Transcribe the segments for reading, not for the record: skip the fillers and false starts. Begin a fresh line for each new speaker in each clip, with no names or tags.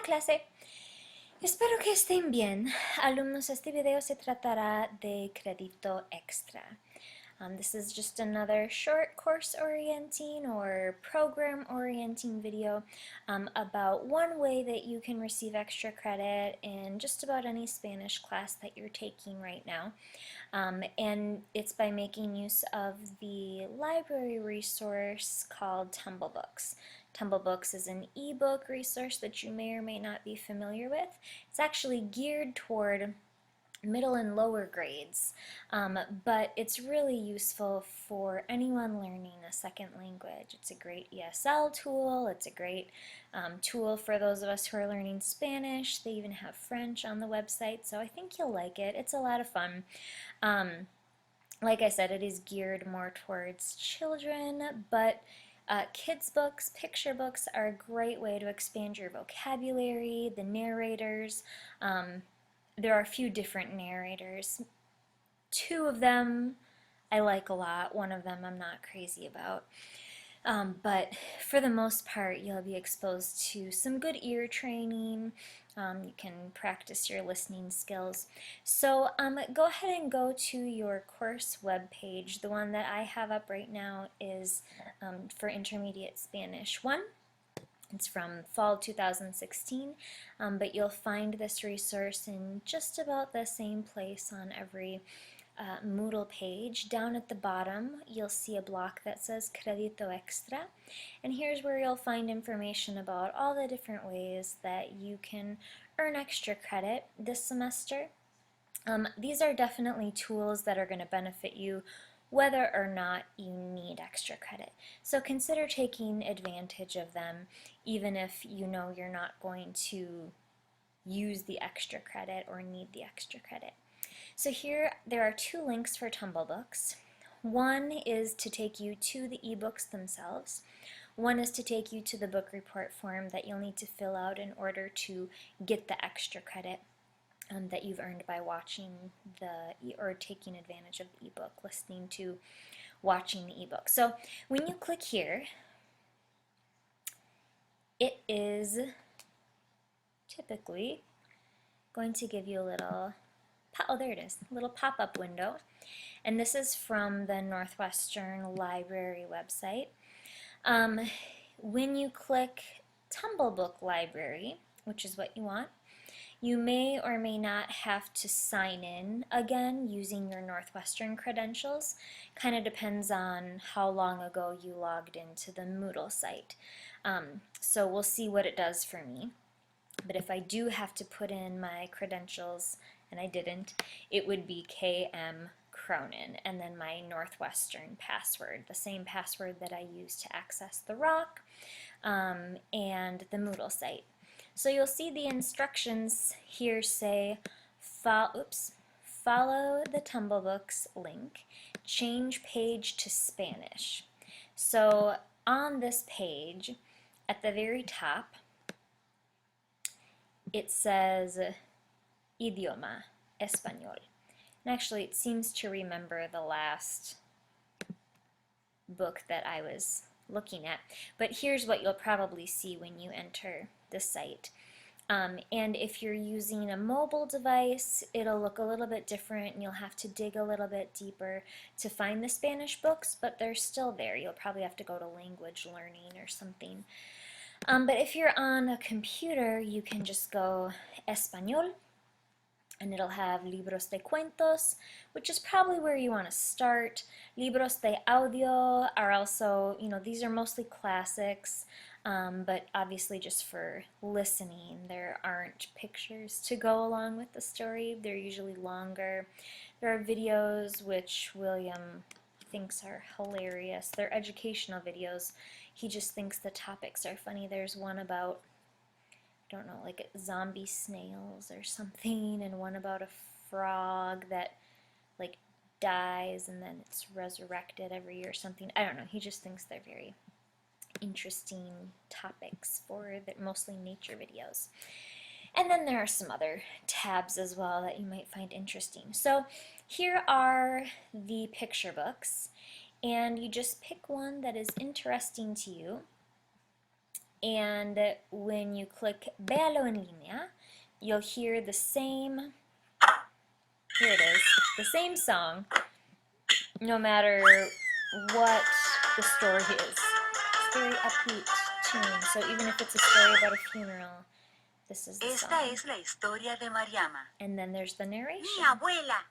clase. Espero que estén bien. Alumnos, este video se tratará de crédito extra. This is just another short course orienting or program orienting video about one way that you can receive extra credit in just about any Spanish class that you're taking right now. And it's by making use of the library resource called Tumblebooks. Tumblebooks is an ebook resource that you may or may not be familiar with. It's actually geared toward middle and lower grades, but it's really useful for anyone learning a second language. It's a great ESL tool, it's a great tool for those of us who are learning Spanish. They even have French on the website, so I think you'll like it. It's a lot of fun. Like I said, it is geared more towards children, but kids' books, picture books are a great way to expand your vocabulary. The narrators, there are a few different narrators. Two of them I like a lot, one of them I'm not crazy about. But for the most part, you'll be exposed to some good ear training. You can practice your listening skills. So go ahead and go to your course webpage. The one that I have up right now is for Intermediate Spanish 1. It's from fall 2016, but you'll find this resource in just about the same place on every Moodle page. Down at the bottom, you'll see a block that says Crédito Extra, and here's where you'll find information about all the different ways that you can earn extra credit this semester. These are definitely tools that are going to benefit you whether or not you need extra credit. So consider taking advantage of them, even if you know you're not going to use the extra credit or need the extra credit. So here there are two links for Tumblebooks. One is to take you to the ebooks themselves. One is to take you to the book report form that you'll need to fill out in order to get the extra credit that you've earned by watching or taking advantage of the ebook, listening to, watching the ebook. So when you click here, it is typically going to give you a little, oh there it is, a little pop-up window. And this is from the Northwestern Library website. When you click Tumblebook Library, which is what you want, you may or may not have to sign in again using your Northwestern credentials. Kind of depends on how long ago you logged into the Moodle site. So we'll see what it does for me. But if I do have to put in my credentials, and I didn't, it would be KM Cronin and then my Northwestern password, the same password that I use to access the Rock and the Moodle site. So you'll see the instructions here say, follow the Tumblebooks link, change page to Spanish. So on this page, at the very top, it says idioma, español. And actually it seems to remember the last book that I was looking at. But here's what you'll probably see when you enter the site. And if you're using a mobile device, it'll look a little bit different and you'll have to dig a little bit deeper to find the Spanish books, but they're still there. You'll probably have to go to language learning or something. But if you're on a computer, you can just go Español, and it'll have libros de cuentos, which is probably where you want to start. Libros de audio are also, these are mostly classics, but obviously just for listening. There aren't pictures to go along with the story. They're usually longer. There are videos which William thinks are hilarious. They're educational videos. He just thinks the topics are funny. There's one about, I don't know, like zombie snails or something, and one about a frog that like dies and then it's resurrected every year or something. I don't know. He just thinks they're very interesting topics for mostly nature videos. And then there are some other tabs as well that you might find interesting. So here are the picture books, and you just pick one that is interesting to you And when you click Véalo en línea, you'll hear the same, here it is, the same song, no matter what the story is. It's very upbeat tune, so even if it's a story about a funeral, this is the song.
Esta es la historia de Mariama.
And then there's the
Mi
narration.
abuela,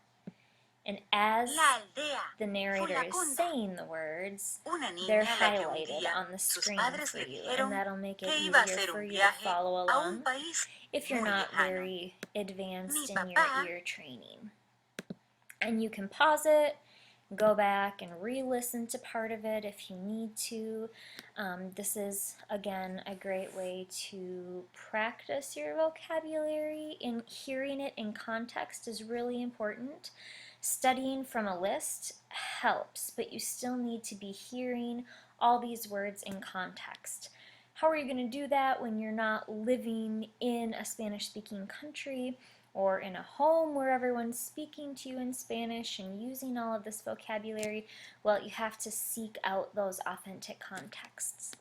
And as
la aldea,
the narrator is
Fulacunda,
saying the words,
una niña
they're
a la que un
highlighted
día
on the
sus
screen
padres
for
le
you,
dijeron
and that'll make it
que iba a
easier
hacer
for
un
you to
viaje
follow
a un
along
país
if you're
muy
not
lejano.
very advanced
Mi
in your
papá
ear training. And you can pause it, go back and re-listen to part of it if you need to. This is, again, a great way to practice your vocabulary. In hearing it in context is really important. Studying from a list helps, but you still need to be hearing all these words in context. How are you going to do that when you're not living in a Spanish-speaking country or in a home where everyone's speaking to you in Spanish and using all of this vocabulary? Well, you have to seek out those authentic contexts.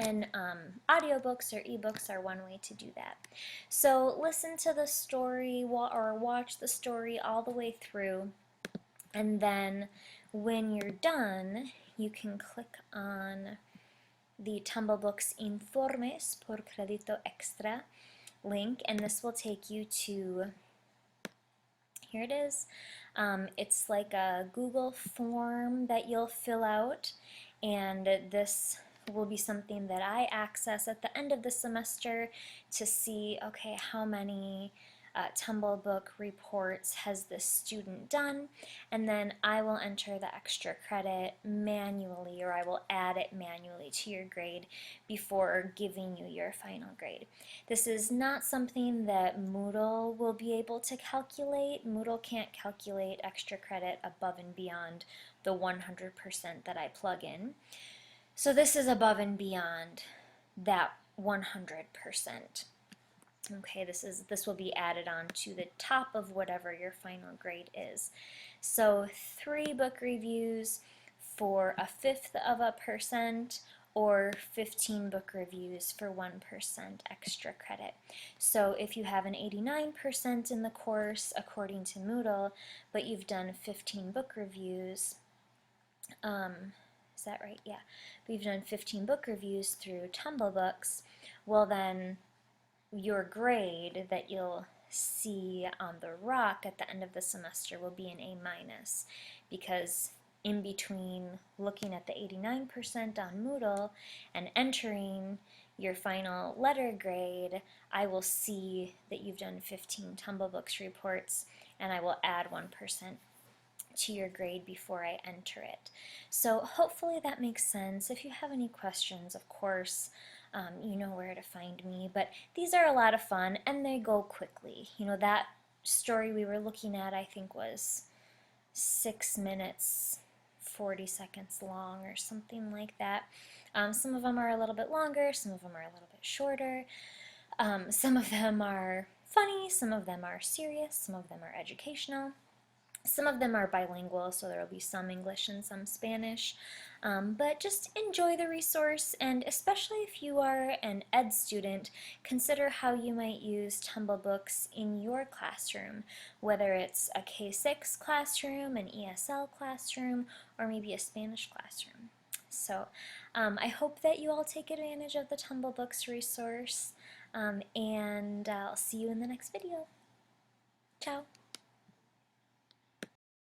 And audiobooks or ebooks are one way to do that. So listen to the story or watch the story all the way through, and then when you're done, you can click on the Tumblebooks Informes por Crédito Extra link, and this will take you to, here it is. It's like a Google form that you'll fill out, and this will be something that I access at the end of the semester to see, okay, how many Tumblebook reports has this student done, and then I will enter the extra credit manually, or I will add it manually to your grade before giving you your final grade. This is not something that Moodle will be able to calculate. Moodle can't calculate extra credit above and beyond the 100% that I plug in. So this is above and beyond that 100%. Okay, this will be added on to the top of whatever your final grade is. So 3 book reviews for 1/5%, or 15 book reviews for 1% extra credit. So if you have an 89% in the course according to Moodle, but you've done 15 book reviews, is that right? Yeah. But you've done 15 book reviews through Tumblebooks, well then your grade that you'll see on the rock at the end of the semester will be an A-, because in between looking at the 89% on Moodle and entering your final letter grade, I will see that you've done 15 Tumblebooks reports, and I will add 1% to your grade before I enter it. So hopefully that makes sense. If you have any questions, of course, you know where to find me, but these are a lot of fun and they go quickly. You know, that story we were looking at, I think, was 6 minutes 40 seconds long or something like that. Some of them are a little bit longer, some of them are a little bit shorter. Some of them are funny, some of them are serious, some of them are educational. Some of them are bilingual, so there will be some English and some Spanish. But just enjoy the resource, and especially if you are an ed student, consider how you might use Tumblebooks in your classroom, whether it's a K-6 classroom, an ESL classroom, or maybe a Spanish classroom. So I hope that you all take advantage of the Tumblebooks resource, and I'll see you in the next video. Ciao!